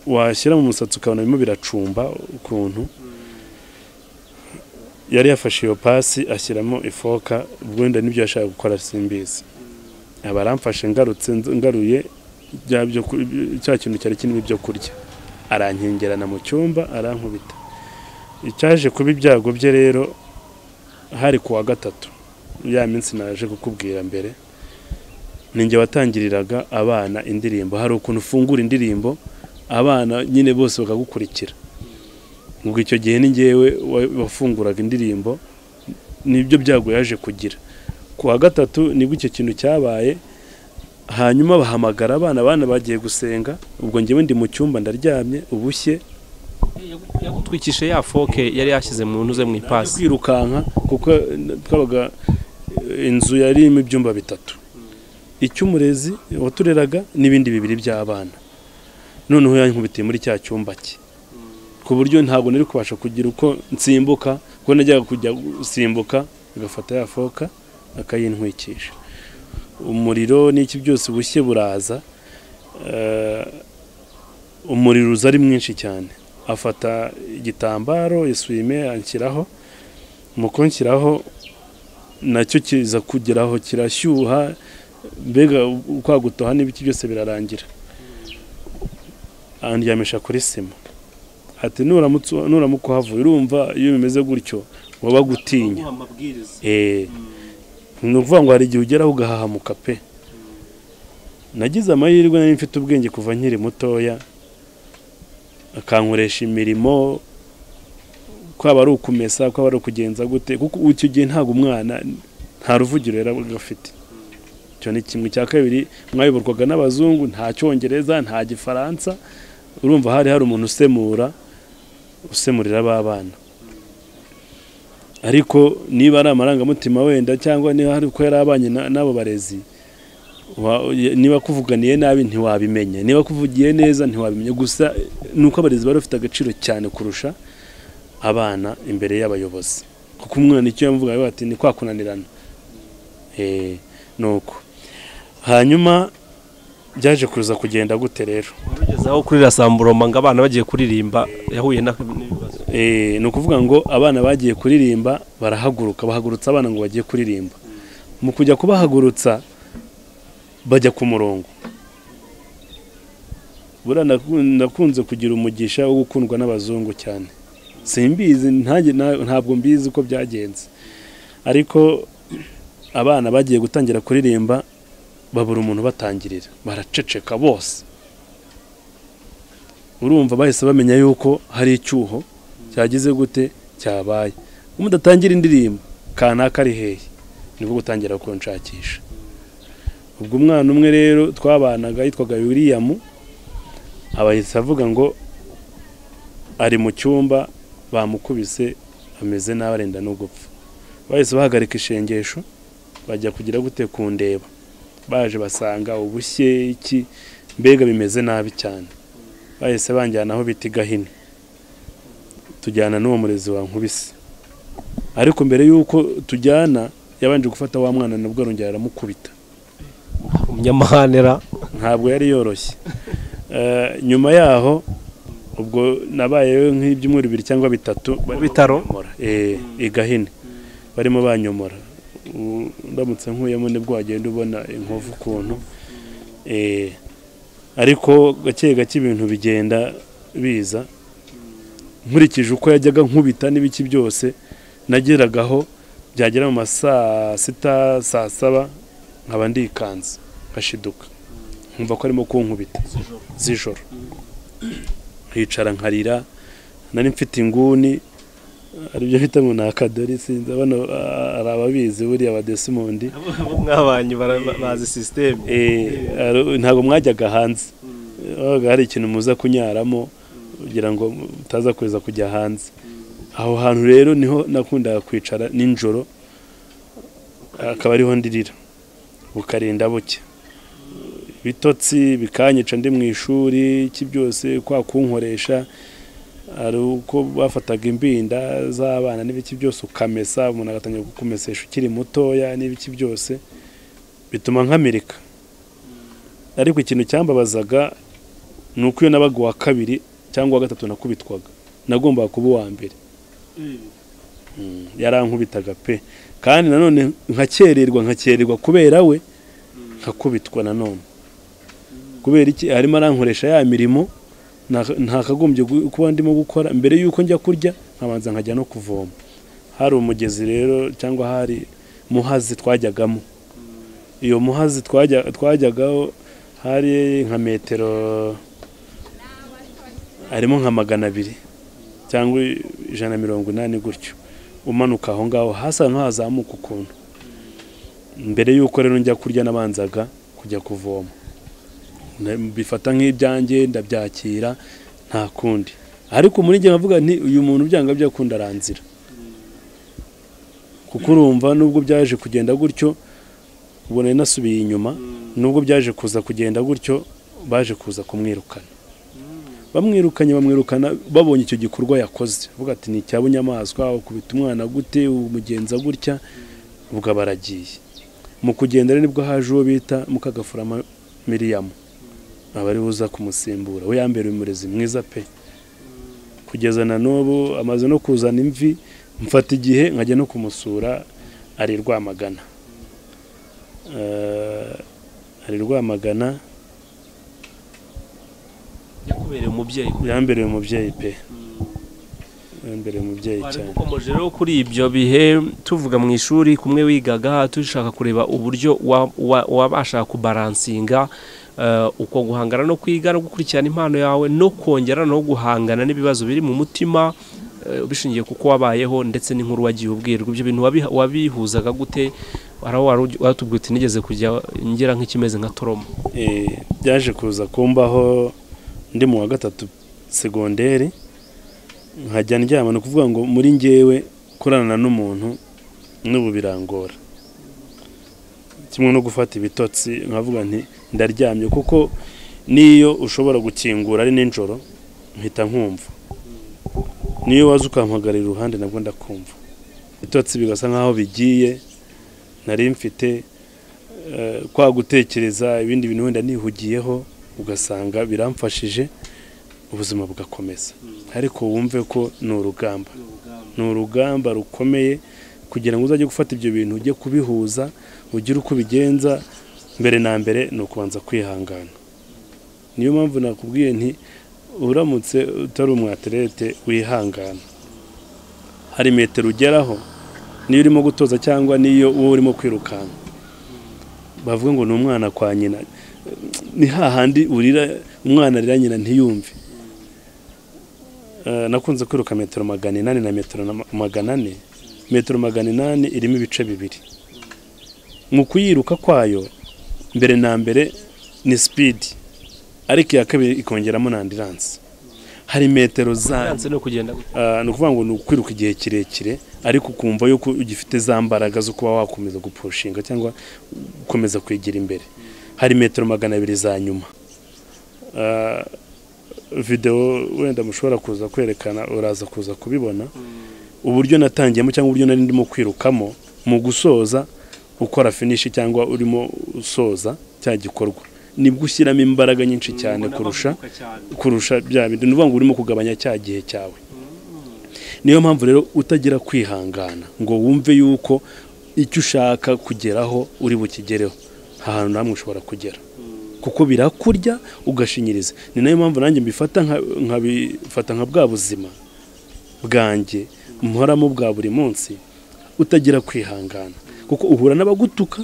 Washyira mu musatsi ukabona bimwe biracumba ukuntu. Yari yafashe iyo pasi ashyiramo ifoka, ubwo wenda nibyo yashaka gukora simbizi. Abaramfashe ngaruye cya kintu cyari kinini byo kurya, arankingerana mu cyumba arankubita. Icyaje kuba ibyago bye rero hari kuwa gatatu, ya minsi naje kukubwira mbere, ninjye watangiriraga abana indirimbo. Hari ukuntu ufungura indirimbo abana nyine bose bakagukurikira. Ubwo icyo gihe ni njyewe wafunguraga indirimbo, nibyo byago yaje kugira. Kuwa gatatu nibwo icyo kintu cyabaye, hanyuma bahamagara abana bagiye gusenga, ubwo njyewe ndi mu cyumba ndaryamye ubushye. Yagutwikishe ya foke yari yashyize mu ntuze mu ipasi. Kwirukanka kuko twabaga inzu yari irimo ibyumba bitatu, icy'umurezi watureraga n'ibindi bibiri by'abana. Noneho yankubitiye muri cya cyumba cye, ku buryo ntabwo nari kubasha kugira uko nsimbuka, kuko najyaga kujya gusimbuka agafata ya foka akayintwikisha. Umuriro n'iki byose bushye buraza, umuriro uza ari mwinshi cyane. Afata igitambaro isuime anshyiraho, mu kunshyiraho nacyo kiza kugeraho kirashyuha, mbega kwagutoha n'ibiki byose birarangira. Andyamisha kuri sima, ati nuramuka uhavuye urumva iyo bimeze gutyo waba gutinya. Ni ukuvuga ngo hari igihe ugeraho ugahahamuka pe. Nagize amahirwe nari mfite ubwenge kuva nkiri mutoya, akankoresha imirimo, kwaba ari ukumesa, kwaba ari ukugenza gute, kuko icyo gihe ntabwo umwana nta ruvugiro yari afite. Icyo ni kimwe. Cya kabiri, mwayoborwaga n'abazungu, nta cyongereza nta gifaransa, urumva hari umuntu usemurira abana. Ariko niba ari amarangamutima wenda cyangwa niba hari uko yarabanye n'abo barezi, niba kuvuganiye nabi ntiwabimenye, niba kuvugiye neza ntiwabimenye. Gusa nuko abarezi bari bafite agaciro cyane kurusha abana imbere y'abayobozi, kuko umwana icyo yamuvuga ati ni kwa kunanirana. Nuko hanyuma byaje kuza kugenda gute rero. Ugezaho kuri Rasamburoma ngo abana bagiye kuririmba yahuye n'ibibazo. Ni ukuvuga ngo abana bagiye kuririmba bahagurutsa abana ngo bagiye kuririmba. Mu kujya kubahagurutsa bajya ku murongo. Bura nakunze kugira umugisha wo gukundwa n'abazungu cyane. Simbizi ntabwo mbizi uko byagenze. Ariko abana bagiye gutangira kuririmba babura umuntu batangirira, baraceceka bose. Urumva bahise bamenya yuko hari icyuho cyagize gute cyabaye. Umudatangira indirimbo kanaka ari hehe, nibwo gutangira kunshakisha. Ubwo umwana umwe rero twabanaga yitwaga William, abayitsa avuga ngo ari mu cyumba bamukubise ameze n'abarenda no gupfa. Bahise bahagarika ishengesho bajya kugira gute kundeba. Baje basanga ubushye iki mbega bimeze nabi cyane. Bahise banjyana aho bita Gahini, tujyana n'uwo murezi wankubise. Ariko mbere yuko tujyana yabanje gufata wa mwana nabwo arongera aramukubita. Umunyamahanera ntabwo yari yoroshye. Nyuma yaho ubwo nabayeyo nk'ibyumweru 2 cyangwa 3 bitaro Gahini barimo banyomora. Ndamutse nkuyemo nibwo wagenda ubona inkovu ukuntu. Ariko gake gake ibintu bigenda biza nkurikije uko yajyaga nkubita n'ibiki byose. Nageragaho byagera mu masaa 6 saa 7 nkaba ndikanze ngashiduka, nkumva ko arimo kunkubita z'ijoro. Hicara nkarira, nari mfite inguni aribyo bita ngo nakadori, sinzi abana arababizi buri abadesimondi mwabanye bazi system. Ntago mwajyaga hanze, hari ikintu muza kunyaramo kugira ngo utaza kuza kujya hanze. Aho hantu rero niho nakundaga kwicara ninjoro, akaba ariho ndirira bukarinda buke. bitotsi bikanyica ndi mu ishuri iki byose kwa kunkoresha ari uko bafataga imbinda z'abana n'ibiki byose ukamesa umuntu agatangira gukumesesha ukiri mutoya n'ibiki byose bituma nkamirika ariko ikintu cyambabazaga nuko iyo nabaga wa kabiri cyangwa wa gatatu nakubitwaga nagombaga kuba uwa mbere yarankubitaga pe kandi nanone nkakererwa kubera we nkakubitwa nanone kubera iki harimo arankoresha ya mirimo ntakagombye kuba ndimo gukora mbere yuko njya kurya nkabanza nkajya no kuvoma hari umugezi rero cyangwa hari muhazi twajyagamo iyo muhazi twajyagaho hari nka metero harimo nka 200 cyangwa 180 gutyo umanuka aho ngaho hasa nkazamuka ukuntu mbere yuko rero njya kurya nabanzaga kujya kuvoma bifata nk'ibyanjye ndabyakira nta kundi ariko muri nge nkavuga nti uyu muntu byanga byakunda aranzira kuko urumva nubwo byaje kugenda gutyo ubona nasubiye inyuma nubwo byaje kuza kugenda gutyo baje kuza kumwirukana bamwirukana babonye icyo gikorwa yakoze vuga ati ni cyabunyamaswa ukubita umwana gute umugenza gutya ubwo baragiye mu kugendera nibwo haje uwo bita Mukagafurama Miriam abari buza kumusimbura we yambere umurezi mwiza pe kugeza na n'ubu amaze no kuzana imvi mfata igihe nkajya no kumusura ari Rwamagana yambereye umubyeyi pe yambereye umubyeyi cyane ukomeje rero kuri ibyo bihe tuvuga mu ishuri kumwe wigaga tushaka kureba uburyo wabasha kubaransinga uko guhangana no kwiga no gukurikirana impano yawe no kongera no guhangana n'ibibazo biri mu mutima bishingiye kuko wabayeho ndetse n'inkuru wagiye ubwirwa ibyo bintu wabihuzaga gute waratubwiye uti nigeze kujya ngira nk'ikimeze nka Toroma byaje kuza kumbaho ndi mu wa gatatu segonderi nkajya ndyama no kuvuga ngo muri ngewe kurana n'umuntu n'ubu birangora kimwe no gufata ibitotsi nkavuga nti ndaryamye kuko niyo ushobora gukingura ari ninjoro mpita nkumva niyo waza ukampagarira iruhande nabwo ndakumva ibitotsi bigasa nkaho bigiye nari mfite kwa gutekereza ibindi bintu wenda nihugiyeho ugasanga biramfashije ubuzima bugakomeza ariko wumve ko ni urugamba rukomeye kugira ngo uzajye gufata ibyo bintu ujye kubihuza ugire uko bigenza mbere na mbere ni ukubanza kwihangana niyo mpamvu nakubwiye nti uramutse utari umwaterete wihangana hari metero ugeraho niyo urimo gutoza cyangwa niyo uwo urimo kwirukanka bavuga ngo ni umwana kwa nyina ni hahandi urira umwana arira nyina ntiyumve nakunze kwiruka metero 800 na metero 400 metero 800 irimo ibice bibiri mu kuyiruka kwayo mbere na mbere ni speed ariko ya kabiri ikongeramo na endurance hari metero zanze no kugenda no kuvuga ngo ni ukwiruka igihe kirekire ariko ukumva yuko ugifite za mbaraga zo kuba wakomeza gupushinga cyangwa gukomeza kwigira imbere hari metero 200 za nyuma video wenda mushobora kuza kwerekana uraza kuza kubibona uburyo natangiyemo cyangwa uburyo nari ndimo kwirukamo mu gusoza ukora finish cyangwa urimo usoza cya gikorwa nibwo ushyiramo imbaraga nyinshi cyane kurusha bya bindi nuvuga ngo urimo kugabanya cya gihe cyawe niyo mpamvu rero utagira kwihangana ngo wumve yuko icyo ushaka kugeraho uri bukigereho ahantu namwe ushobora kugera kuko birakurya ugashinyiriza ni nayo mpamvu nanjye mbifata nka bwa buzima bwanjye mporamo bwa buri munsi utagira kwihangana kuko uhura n'abagutuka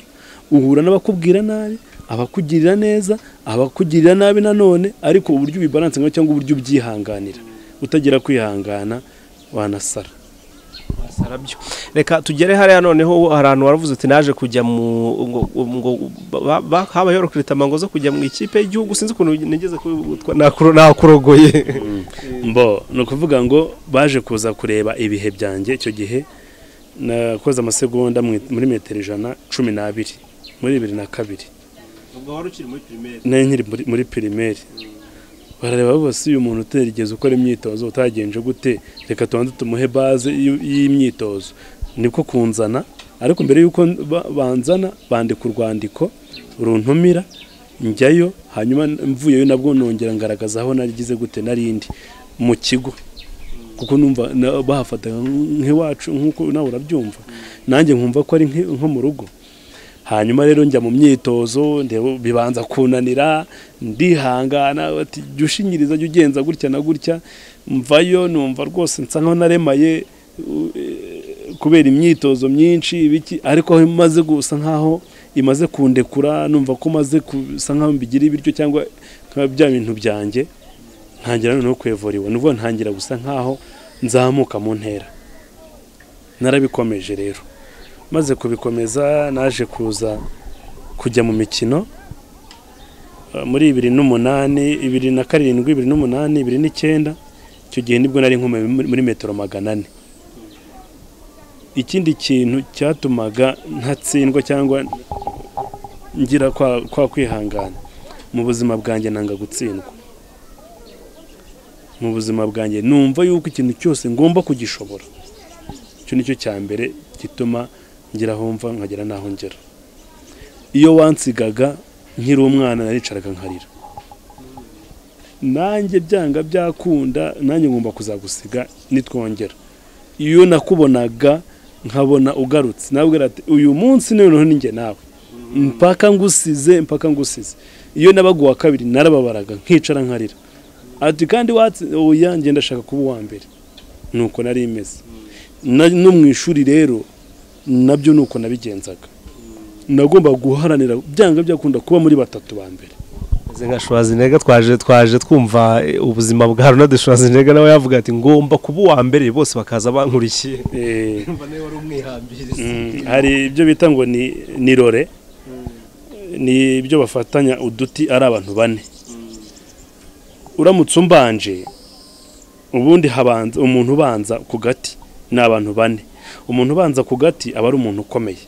uhura n'abakubwira nabi abakugirira neza abakugirira nabi nanone ariko uburyo bibalance cyangwa uburyo ubyihanganira utagira kwihangana wanasara byo reka tugere hariya noneho ahantu waravuze uti naje kujya mu habayeho recruitment ngo zo kujya mu ikipe y'igihugu sinzi ukuntu nigeze nakurogoye ni ukuvuga ngo baje kuza kureba ibihe byanjye icyo gihe nakoze amasegonda muri metero 112 muri 2002 ubwo wari ukiri muri primaire nari nkiri muri primaire barareba bose uyu muntu uterigeze ukora imyitozo utagenje gute reka tubanze tumuhe base y'imyitozo niko kunzana ariko mbere yuko banzana bandika urwandiko runtumira njyayo hanyuma mvuyeyo nabwo nongera ngaragaza aho narigize gute narindi mu kigo kuko numva bahafata nk'iwacu nkuko nawe urabyumva nanjye nkumva ko ari nko mu rugo hanyuma rero njya mu myitozo bibanza kunanira ndihangana ati jyushinyiriza ugenza gutya na gutya mvayo numva rwose nsa nkaho naremaye kubera imyitozo myinshi ibiki ariko aho imaze gusa nkaho imaze kundekura numva ko maze kusa nkaho mbigira ibiryo cyangwa bya bintu byanjye ntangira no kwevoriwa nuvuga ntangira gusa nkaho nzamuka mu ntera narabikomeje rero maze kubikomeza naje kuza kujya mu mikino muri 2008 2007 2008 2009 icyo gihe nibwo nari nko muri metero 400 ikindi kintu cyatumaga ntatsindwa cyangwa ngira kwa kwihangana mu buzima bwanjye nanga gutsindwa mu buzima bwanjye numva yuko ikintu cyose ngomba kugishobora cyo nicyo cya mbere gituma ngira humva nkagera naho ngera iyo wansigaga nkiri umwana naricaraga nkarira nanjye byanga byakunda nanjye ngomba kuzagusiga nitwongera iyo nakubonaga nkabona ugarutse nabwira ati uyu munsi noneho ninjye nawe mpaka ngusize iyo nabaguwa kabiri narababaraga nkicara nkarira ati kandi oya ngenda ndashaka kuba uwa mbere nuko nari imeze no mu ishuri rero nabyo nuko nabigenzaga nagomba guharanira byanga byakunda kuba muri batatu ba mbere nka Schwarzenegger twaje twumva ubuzima bwa Arnold Schwarzenegger nawe yavuga ati ngomba kuba uwa mbere bose bakaza bankurikiye numva nawe wari umwihambiriza hari ibyo bita ngo ni rore ni ibyo bafatanya uduti ari abantu bane uramutse umbanje ubundi habanza umuntu ubanza ku gati ni abantu bane umuntu ubanza ku gati aba ari umuntu ukomeye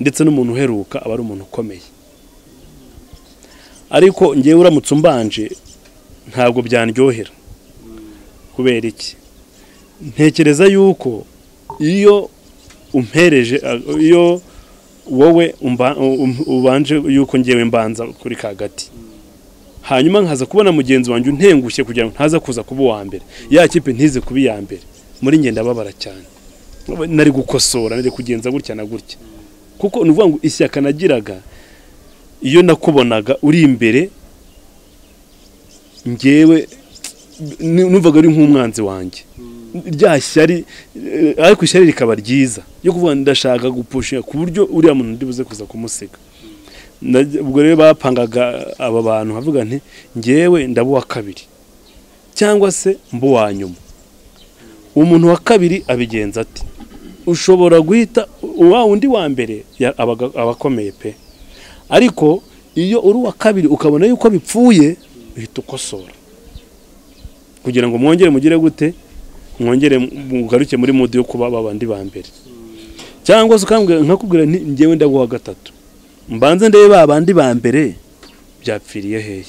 ndetse n'umuntu uheruka aba ari umuntu ukomeye ariko ngewe uramutse umbanje ntabwo byandyohera kubera iki ntekereza yuko iyo umpereje iyo wowe ubanje yuko ngewe mbanza kuri kagati hanyuma nkaza kubona mugenzi wanjye untengushye kugira ngo ntaza kuza kuba uwa mbere ya kipe ntize kuba iya mbere muri ngenda babara cyane nari gukosora nari kugenza gutya na gutya kuko nuvuga ngo ishyaka nagiraga iyo nakubonaga uri imbere ngewe numvaga ari nk'umwanzi wanjye ryashyari ariko ishyari rikaba ryiza yo kuvuga ndashaka gupusha ku buryo uriya muntu ndibuze kuza kumusiga ubwo rero bapangaga aba bantu havuga nti ngewe ndabuwa kabiri cyangwa se mbu wa nyuma umuntu wa kabiri abigenza ati ushobora guhita uwa undi wa mbere abakomeye pe ariko iyo uri wa kabiri ukabona yuko bipfuye uhita ukosora kugira ngo mwongere mugire gute mwongere mugaruke muri mode yo kuba babandi ba mbere cyangwa se ukambwira nkakubwira nti ngewe ndaguha gatatu mbanze ndebe babandi ba mbere byapfiriye hehe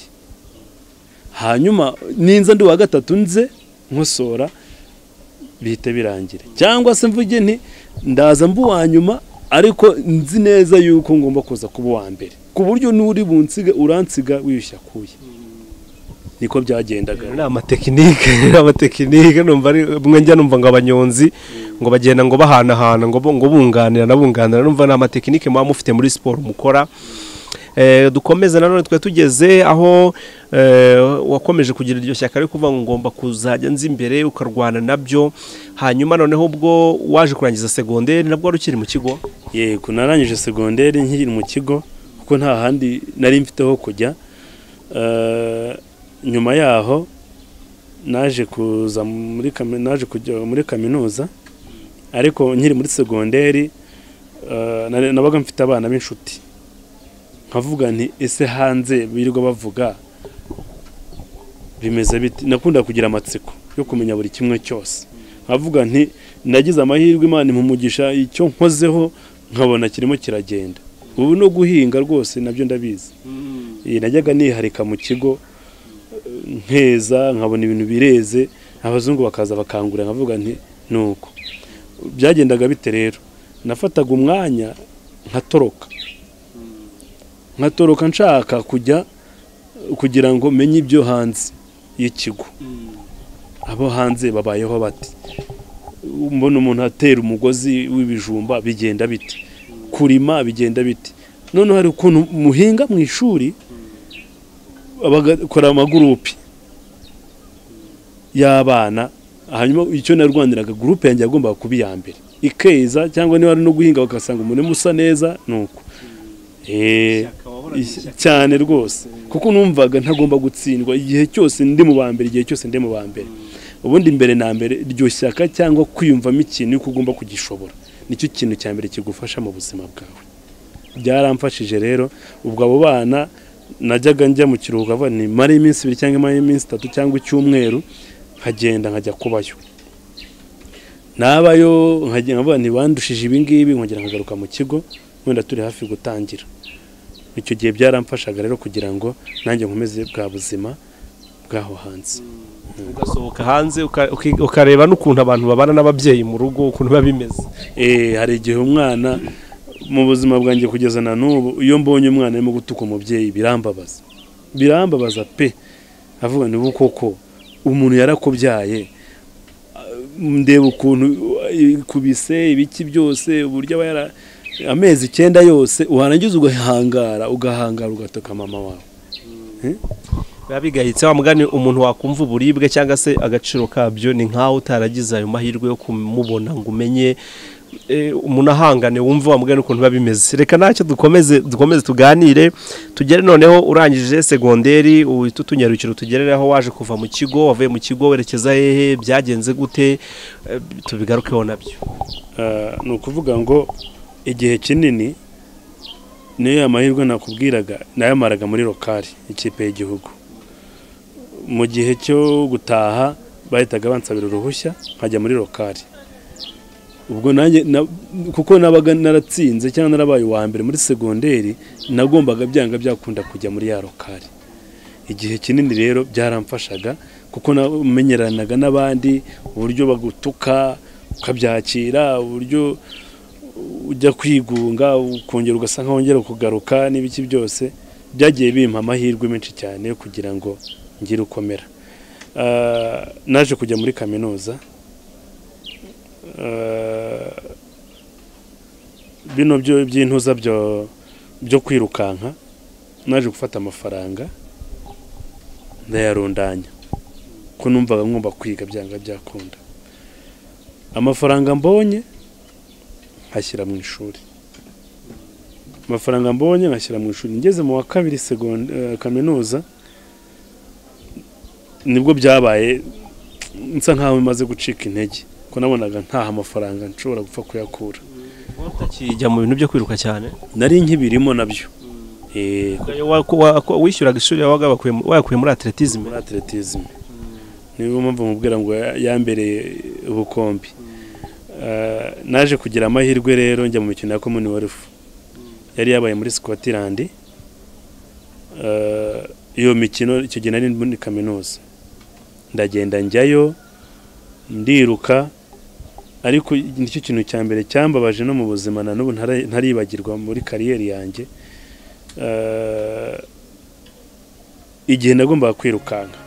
hanyuma ninza ndi wa gatatu nze nkosora bihite birangire cyangwa se mvuge nti ndaza mbu wa nyuma ariko nzi neza yuko ngomba kuza kuba wa mbere ku buryo n'uri bunsiga uransiga wiyushya kuye niko byagendaga ni amatekinike numva ari bumwe njya numva ngo abanyonzi ngo bagenda ngo bahanahana ngo bunganira numva ni amatekinike muba mufite muri siporo mukora dukomeze nanone twe tugeze aho wakomeje kugira iryo shyaka ari kuvuga ngo ngomba kuzajya nzi imbere ukarwana nabyo hanyuma noneho ubwo waje kurangiza segonderi nabwo wari ukiri mu kigo yego narangije segonderi nkiri mu kigo kuko nta handi nari mfiteho kujya nyuma yaho naje kuza muri kaminuza ariko nkiri muri segonderi nabaga mfite abana b'inshuti nkavuga nti ese hanze birirwa bavuga bimeze biti nakunda kugira amatsiko yo kumenya buri kimwe cyose nkavuga nti nagize amahirwe Imana impumugisha icyo nkozeho nkabona kirimo kiragenda ubu no guhinga rwose nabyo ndabizi. Najyaga niharika mu kigo nkeza nkabona ibintu bireze, abazungu bakaza bakangura nkavuga nti nuko byagendaga bite rero. Nafataga umwanya nkatoroka nshaka kujya kugira ngo menye ibyo hanze y'ikigo, abo hanze babayeho bati, mbona umuntu atera umugozi w'ibijumba bigenda biti, kurima bigenda biti. None hari ukuntu muhinga mu ishuri abagakora amagurupe y'abana, hanyuma icyo narwaniraga gurupe yanjye yagombaga kuba iya mbere ikeza, cyangwa niba ari no guhinga bakasanga umuntu musa neza nuko cyane rwose, kuko numvaga ntagomba gutsindwa igihe cyose ndi mu bambere, igihe cyose ndi mu bambere. Ubundi mbere na mbere iryo shyaka cyangwa kwiyumvamo ikintu yuko ugomba kugishobora, nicyo kintu cya mbere kigufasha mu buzima bwawe. Byaramfashije rero. Ubwo abo bana najyaga njya mu kiruhuko avuga ni mara iminsi 2 cyangwa mara iminsi 3 cyangwa icyumweru, nkagenda nkajya kubayo, nabayo nkagenda avuga ni bandushije ibi ngibi, nkongera nkagaruka mu kigo wenda turi hafi gutangira. Icyo gihe byaramfashaga rero kugira ngo nanjye nkomeze bwa buzima bwaho hanze. Ugasohoka hanze ukareba n'ukuntu abantu babana n'ababyeyi mu rugo ukuntu biba bimeze. Hari igihe umwana mu buzima bwanjye kugeza na n'ubu, iyo mbonye umwana arimo gutuka umubyeyi birambabaza pe. Avuga ni koko umuntu yarakubyaye, ndeba ukuntu kubise ibiki byose, uburyo aba amezi 9 yose, uharangiza ugahangara ugatoka mama wawe. Biba bigayitse wa mugani umuntu wakumva uburibwe cyangwa se agaciro kabyo, ni nkaho utaragize ayo mahirwe yo kumubona ngo umenye umuntu ahangane wumva wa mugani ukuntu biba bimeze. Reka ntacyo dukomeze tuganire, tugere noneho urangije segonderi, utunyarukiro tugereraho waje kuva mu kigo, wavuye mu kigo werekeza hehe, byagenze gute, tubigarukeho nabyo. Ni ukuvuga ngo igihe kinini niyo amahirwe nakubwiraga nayamaraga muri lokali, ikipe y'igihugu. Mu gihe cyo gutaha bahitaga bansabira uruhushya nkajya muri lokali. Ubwo nanjye kuko nabaga naratsinze cyangwa narabaye wa mbere muri segonderi, nagombaga byanga byakunda kujya muri ya lokali. Igihe kinini rero byaramfashaga kuko namenyeranaga n'abandi, uburyo bagutuka ukabyakira, uburyo ujya kwigunga ukongera ugasanga wongera kugaruka n'ibiki byose, byagiye bimpa amahirwe menshi cyane kugira ngo ngire ukomera. Naje kujya muri kaminuza, bino by'intuza byo kwirukanka, naje gufata amafaranga ndayarundanya ko numvaga ngomba kwiga byanga byakunda. Amafaranga mbonye nkashyira mu ishuri, amafaranga mbonye nkashyira mu ishuri. Ngeze mu wa 2 kaminuza nibwo byabaye nsa nkaho maze gucika intege, ko nabonaga ntaha amafaranga nshobora gupfa kuyakura. Utakijya mu bintu byo kwiruka cyane? Nari nkibirimo nabyo. Wishyuraga ishuri wakuye muri atletism? Muri atletism. Niyo mpamvu mubwira ngo yambereye ubukombi. Naje kugira amahirwe rero njya mu mikino ya Commonwealth yari yabaye muri Scotland. Iyo mikino icyo gihe nari muri kaminuza, ndagenda njyayo ndiruka, ariko nicyo kintu cya mbere cyambabaje no mu buzima na n'ubu ntaribagirwa muri kariyeri yanjye. Igihe nagombaga kwirukanka